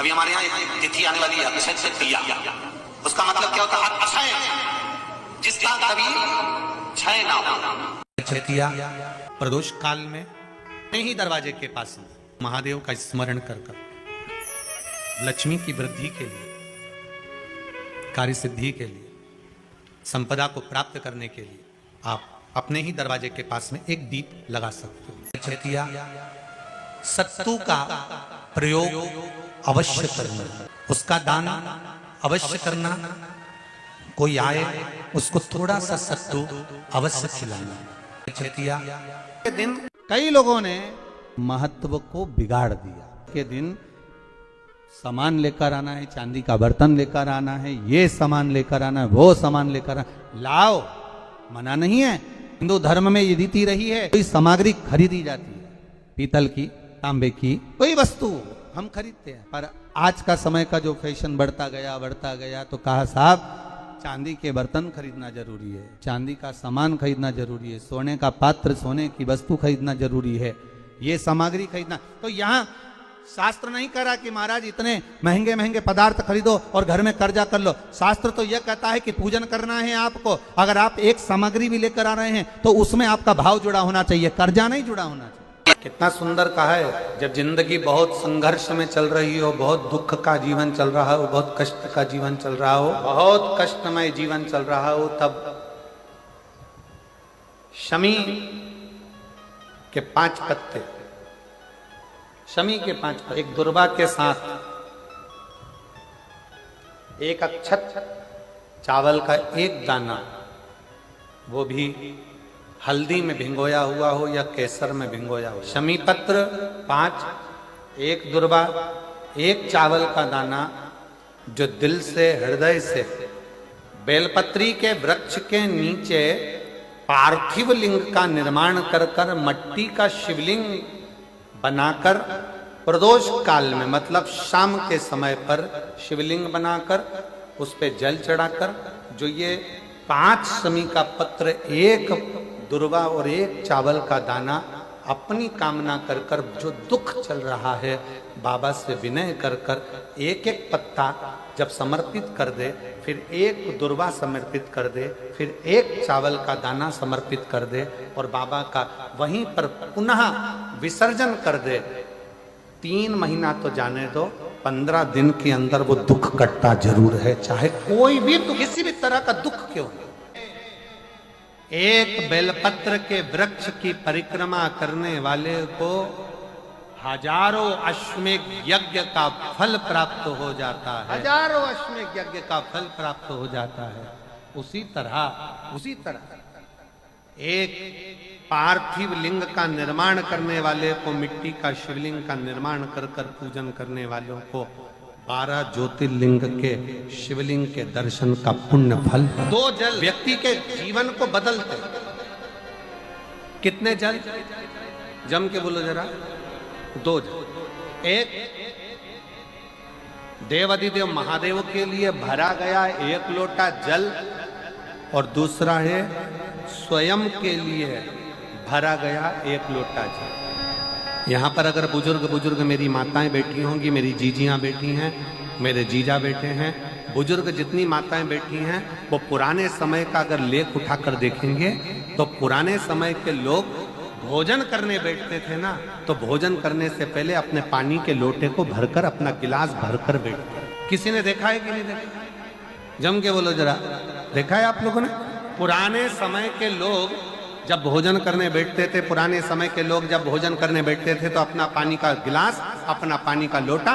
अभी हमारे यहाँ एक तिथि आने वाली है अक्षय तृतीया। उसका मतलब क्या होता है? अक्षय, जिसका कभी क्षय ना हो। तृतीया प्रदोष काल में ही दरवाजे के पास महादेव का स्मरण कर लक्ष्मी की वृद्धि के लिए, कार्य सिद्धि के लिए, संपदा को प्राप्त करने के लिए आप अपने ही दरवाजे के पास में एक दीप लगा सकते हो। तृतीया सत्तू का प्रयोग अवश्य करना, उसका दान अवश्य करना। कोई आए उसको थोड़ा सा सत्तू अवश्य खिलाना। तृतीया के दिन कई लोगों ने महत्व को बिगाड़ दिया। के दिन सामान लेकर आना है, चांदी का बर्तन लेकर आना है, ये सामान लेकर आना है, वो सामान लेकर आना, लाओ, मना नहीं है। हिंदू धर्म में ये रीति रही है, कोई सामग्री खरीदी जाती है, पीतल की, तांबे की, कोई वस्तु हम खरीदते हैं। पर आज का समय का जो फैशन बढ़ता गया तो कहा साहब चांदी के बर्तन खरीदना जरूरी है, चांदी का सामान खरीदना जरूरी है, सोने का पात्र, सोने की वस्तु खरीदना जरूरी है, ये सामग्री खरीदना। तो यहाँ शास्त्र नहीं करा कि महाराज इतने महंगे महंगे पदार्थ खरीदो और घर में कर्जा कर लो। शास्त्र तो यह कहता है कि पूजन करना है आपको। अगर आप एक सामग्री भी लेकर आ रहे हैं तो उसमें आपका भाव जुड़ा होना चाहिए, कर्जा नहीं जुड़ा होना चाहिए। कितना सुंदर कहा है, जब जिंदगी बहुत संघर्ष में चल रही हो, बहुत दुख का जीवन चल रहा हो, बहुत कष्ट का जीवन चल रहा हो, बहुत कष्टमय जीवन चल रहा हो, तब शमी के 5 पत्ते, शमी के 5 पत्ते, एक दुर्वा के साथ एक अक्षत चावल का एक दाना, वो भी हल्दी में भिंगोया हुआ हो या केसर में भिंगोया हो, शमी पत्र 5, एक दुर्वा, एक चावल का दाना, जो दिल से, हृदय से बेलपत्री के वृक्ष के नीचे पार्थिव लिंग का निर्माण कर मट्टी का शिवलिंग बनाकर प्रदोष काल में, मतलब शाम के समय पर शिवलिंग बनाकर उस पे जल चढ़ाकर, जो ये 5 शमी का पत्र, एक दुर्वा और एक चावल का दाना, अपनी कामना कर जो दुख चल रहा है बाबा से विनय कर एक एक पत्ता जब समर्पित कर दे, फिर एक दुर्वा समर्पित कर दे, फिर एक चावल का दाना समर्पित कर दे और बाबा का वहीं पर पुनः विसर्जन कर दे, 3 महीना तो जाने दो, 15 दिन के अंदर वो दुख कटता जरूर है, चाहे कोई भी दुख, किसी भी तरह का दुख क्यों हो। एक बेलपत्र के वृक्ष की परिक्रमा करने वाले को हजारों अश्वमेघ यज्ञ का फल प्राप्त हो जाता है, हजारों अश्वमेघ यज्ञ का फल प्राप्त हो जाता है। उसी तरह एक पार्थिव लिंग का निर्माण करने वाले को, मिट्टी का शिवलिंग का निर्माण कर पूजन करने वालों को 12 ज्योतिर्लिंग के शिवलिंग के दर्शन का पुण्य फल। 2 जल व्यक्ति के जीवन को बदलते। कितने जल? जम के बोलो जरा। 2 जल। एक देवाधिदेव महादेव के लिए भरा गया 1 लोटा जल और दूसरा है स्वयं के लिए भरा गया 1 लोटा जल। यहाँ पर अगर बुजुर्ग मेरी माताएं बैठी होंगी, मेरी जीजियां बैठी हैं, मेरे जीजा बैठे हैं, बुजुर्ग जितनी माताएं बैठी हैं, वो पुराने समय का अगर लेख उठाकर देखेंगे तो पुराने समय के लोग भोजन करने बैठते थे ना, तो भोजन करने से पहले अपने पानी के लोटे को भरकर, अपना गिलास भरकर बैठते। किसी ने देखा है कि नहीं देखा? जम के बोलो जरा, देखा है आप लोगों ने? पुराने समय के लोग जब भोजन करने बैठते थे, पुराने समय के लोग जब भोजन करने बैठते थे तो अपना पानी का गिलास, अपना पानी का लोटा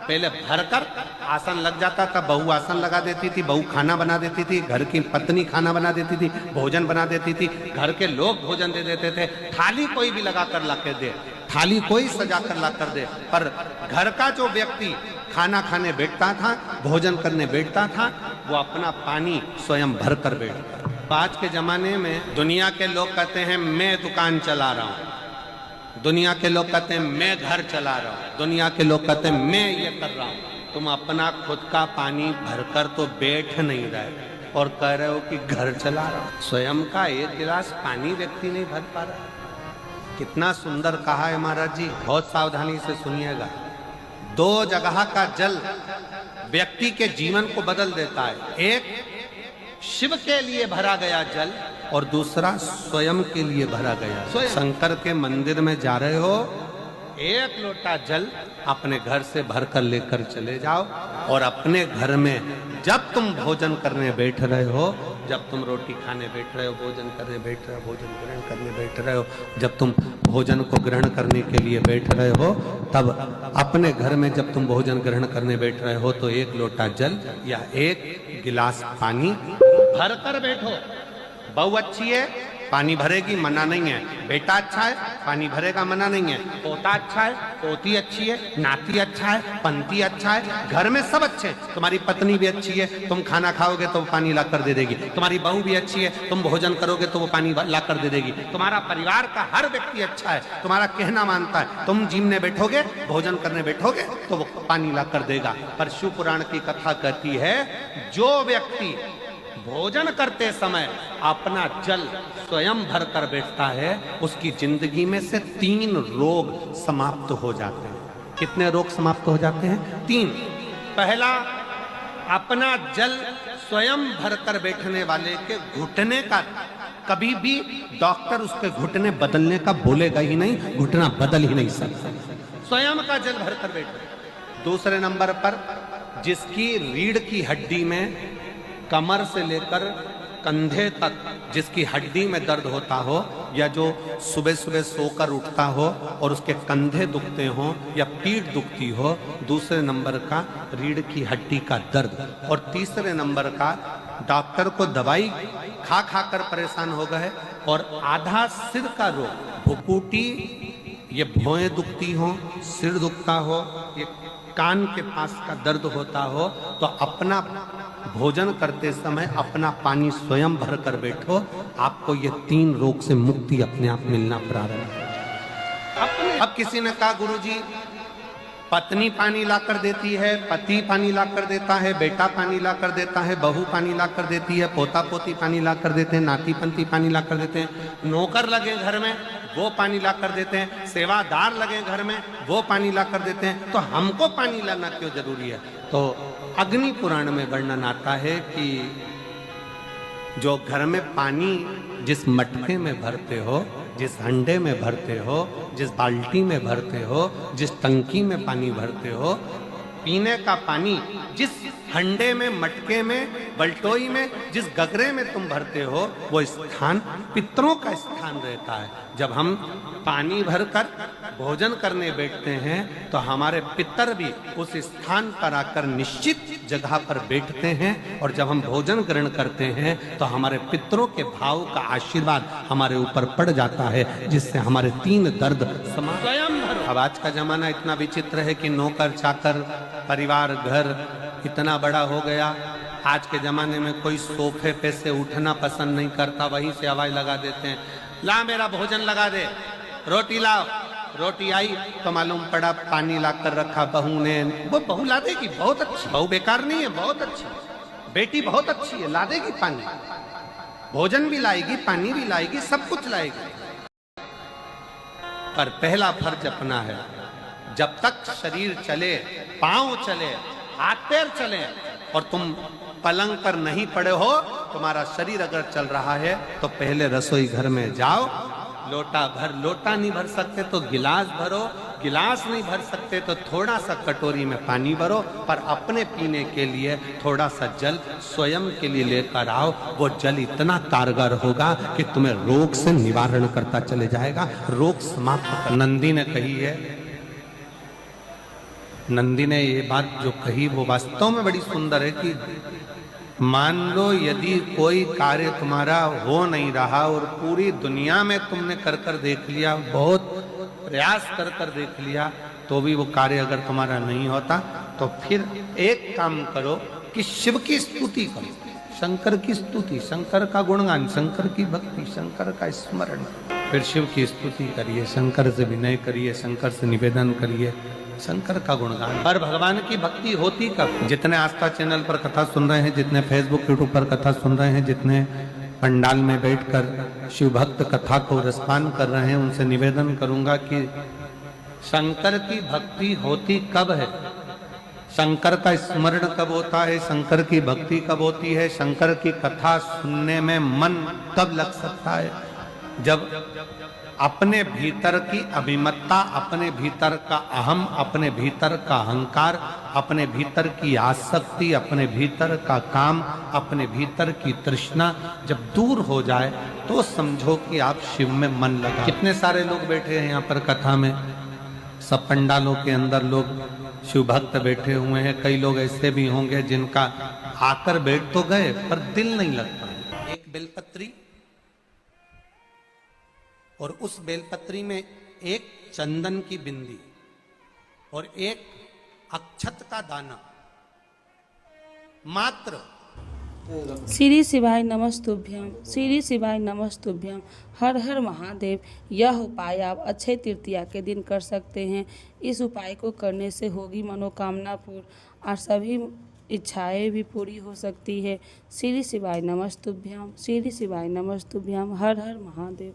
पहले भरकर आसन लग जाता था। बहू आसन लगा देती थी, बहू खाना बना देती थी, घर की पत्नी खाना बना देती थी, भोजन बना देती थी, घर के लोग भोजन दे देते थे। थाली कोई भी लगा कर ला कर दे, थाली कोई सजा कर ला कर दे, पर घर का जो व्यक्ति खाना खाने बैठता था, भोजन करने बैठता था, वो अपना पानी स्वयं भर कर बैठता। आज के जमाने में दुनिया के लोग कहते हैं मैं दुकान चला रहा हूं, दुनिया के लोग कहते हैं मैं घर चला रहा हूं, दुनिया के लोग कहते हैं मैं ये कर रहा हूं। तुम अपना खुद का पानी भरकर तो बैठ नहीं रहे और कह रहे हो कि घर चला रहा हूं। स्वयं का 1 गिलास पानी व्यक्ति नहीं भर पा रहा। कितना सुंदर कहा है महाराज जी, बहुत सावधानी से सुनिएगा। दो जगह का जल व्यक्ति के जीवन को बदल देता है। एक शिव के लिए भरा गया जल और दूसरा स्वयं के लिए भरा गया। शंकर के मंदिर में जा रहे हो, एक लोटा जल अपने घर से भरकर लेकर चले जाओ और अपने घर में जब तुम भोजन करने बैठ रहे हो, जब तुम रोटी खाने बैठ रहे हो, भोजन करने बैठ रहे हो, भोजन ग्रहण करने बैठ रहे हो, जब तुम भोजन को ग्रहण करने के लिए बैठ रहे हो, तब अपने घर में जब तुम भोजन ग्रहण करने बैठ रहे हो तो एक लोटा जल या एक गिलास पानी भर कर बैठो। बहू अच्छी है, पानी भरेगी, मना नहीं है। बेटा अच्छा है, पानी भरेगा, मना नहीं है। पोता अच्छा है, पोती अच्छी है, नाती अच्छा है, पंती अच्छा है, घर में सब अच्छे। तुम्हारी पत्नी भी अच्छी है, तुम खाना खाओगे तो वो पानी ला कर दे देगी। तुम्हारी बहू भी अच्छी है, तुम भोजन करोगे तो वो पानी ला कर दे देगी। तुम्हारा परिवार का हर व्यक्ति अच्छा है, तुम्हारा कहना मानता है। तुम जीमने बैठोगे, भोजन करने बैठोगे तो वो पानी ला कर देगा। पर शिव पुराण की कथा कहती है, जो व्यक्ति भोजन करते समय अपना जल स्वयं भर कर बैठता है, उसकी जिंदगी में से 3 रोग समाप्त हो जाते हैं। कितने रोग समाप्त हो जाते हैं? 3। पहला, अपना जल स्वयं भर कर बैठने वाले के घुटने का कभी भी डॉक्टर उसके घुटने बदलने का बोलेगा ही नहीं, घुटना बदल ही नहीं सकता। स्वयं का जल भर कर बैठे। दूसरे नंबर पर, जिसकी रीढ़ की हड्डी में कमर से लेकर कंधे तक जिसकी हड्डी में दर्द होता हो, या जो सुबह सुबह सोकर उठता हो और उसके कंधे दुखते हो या पीठ दुखती हो। दूसरे नंबर का रीढ़ की हड्डी का दर्द। और तीसरे नंबर का, डॉक्टर को दवाई खा खा कर परेशान हो गए और आधा सिर का रोग, भुकुटी, ये भौएं दुखती हो, सिर दुखता हो, ये कान के पास का दर्द होता हो, तो अपना भोजन करते समय अपना पानी स्वयं भर कर बैठो। आपको ये 3 रोग से मुक्ति अपने आप मिलना प्रारंभ है। अब किसी ने कहा, गुरुजी पत्नी पानी ला कर देती है, पति पानी ला कर देता है, बेटा पानी ला कर देता है, बहू पानी ला कर देती है, पोता पोती पानी ला कर देते हैं, नाती पंती पानी ला कर देते हैं, नौकर लगे घर में वो पानी ला कर देते हैं, सेवादार लगे घर में वो पानी ला कर देते हैं, तो हमको पानी लाना क्यों जरूरी है? तो अग्नि पुराण में वर्णन आता है कि जो घर में पानी जिस मटके में भरते हो, जिस हंडे में भरते हो, जिस बाल्टी में भरते हो, जिस टंकी में पानी भरते हो, पीने का पानी जिस हंडे में, मटके में, बल्टोई में, जिस गगरे में तुम भरते हो, वो स्थान पितरों का स्थान रहता है। जब हम पानी भरकर भोजन करने बैठते हैं तो हमारे पितर भी उस स्थान पर आकर निश्चित जगह पर बैठते हैं, और जब हम भोजन ग्रहण करते हैं तो हमारे पितरों के भाव का आशीर्वाद हमारे ऊपर पड़ जाता है, जिससे हमारे 3 दर्द स्वयं भरो। अब आज का जमाना इतना विचित्र है कि नौकर चाकर, परिवार, घर इतना बड़ा हो गया। आज के जमाने में कोई सोफे पे से उठना पसंद नहीं करता, वहीं से आवाज लगा देते हैं, ला मेरा भोजन लगा दे, रोटी लाओ। रोटी आई तो मालूम पड़ा पानी ला कर रखा बहू ने। वो बहू ला देगी, बहुत अच्छी बहू, बेकार नहीं है, बहुत अच्छी बेटी, बहुत अच्छी है, ला देगी पानी, भोजन भी लाएगी, पानी भी लाएगी, सब कुछ लाएगी। पर पहला फर्ज अपना है, जब तक शरीर चले, पांव चले, हाथ पैर चले और तुम पलंग पर नहीं पड़े हो, तुम्हारा शरीर अगर चल रहा है तो पहले रसोई घर में जाओ, लोटा भर, लोटा नहीं भर सकते तो गिलास भरो, गिलास नहीं भर सकते तो थोड़ा सा कटोरी में पानी भरो, पर अपने पीने के लिए थोड़ा सा जल स्वयं के लिए लेकर आओ। वो जल इतना कारगर होगा कि तुम्हें रोग से निवारण करता चले जाएगा, रोग समाप्त कर। नंदी ने कही है, नंदी ने ये बात जो कही वो वास्तव में बड़ी सुंदर है कि मान लो यदि कोई कार्य तुम्हारा हो नहीं रहा और पूरी दुनिया में तुमने कर कर देख लिया, बहुत प्रयास कर कर देख लिया, तो भी वो कार्य अगर तुम्हारा नहीं होता, तो फिर एक काम करो कि शिव की स्तुति करो, शंकर की स्तुति, शंकर का गुणगान, शंकर की भक्ति, शंकर का स्मरण। फिर शिव की स्तुति करिए, शंकर से विनय करिए, शंकर से निवेदन करिए, शंकर का गुणगान। पर भगवान की भक्ति होती कब? जितने आस्था चैनल पर कथा सुन रहे हैं, जितने फेसबुक यूट्यूब पर कथा सुन रहे हैं, जितने पंडाल में बैठकर शिव भक्त कथा को रसपान कर रहे हैं, उनसे निवेदन करूंगा कि शंकर की भक्ति होती कब है? शंकर का स्मरण कब होता है, शंकर की भक्ति कब होती है, शंकर की कथा सुनने में मन कब लग सकता है, जब अपने भीतर की अभिमत्ता, अपने भीतर का अहम, अपने भीतर का अहंकार, अपने भीतर की आसक्ति, अपने भीतर का काम, अपने भीतर की तृष्णा जब दूर हो जाए तो समझो कि आप शिव में मन लगा। कितने सारे लोग बैठे हैं यहाँ पर कथा में, सब पंडालों के अंदर लोग शिव भक्त बैठे हुए हैं। कई लोग ऐसे भी होंगे जिनका आकर बैठ तो गए पर दिल नहीं लगता। एक बेलपत्री और उस बेलपत्री में एक चंदन की बिंदी और एक अक्षत का दाना मात्र। श्री शिवाय नमस्तुभ्यम, श्री शिवाय नमस्तुभ्यम, हर हर महादेव। यह उपाय आप अक्षय तृतीया के दिन कर सकते हैं। इस उपाय को करने से होगी मनोकामना पूर्ण और सभी इच्छाएं भी पूरी हो सकती है। श्री शिवाय नमस्तुभ्यम, श्री शिवाय नमस्तुभ्यम, हर हर महादेव।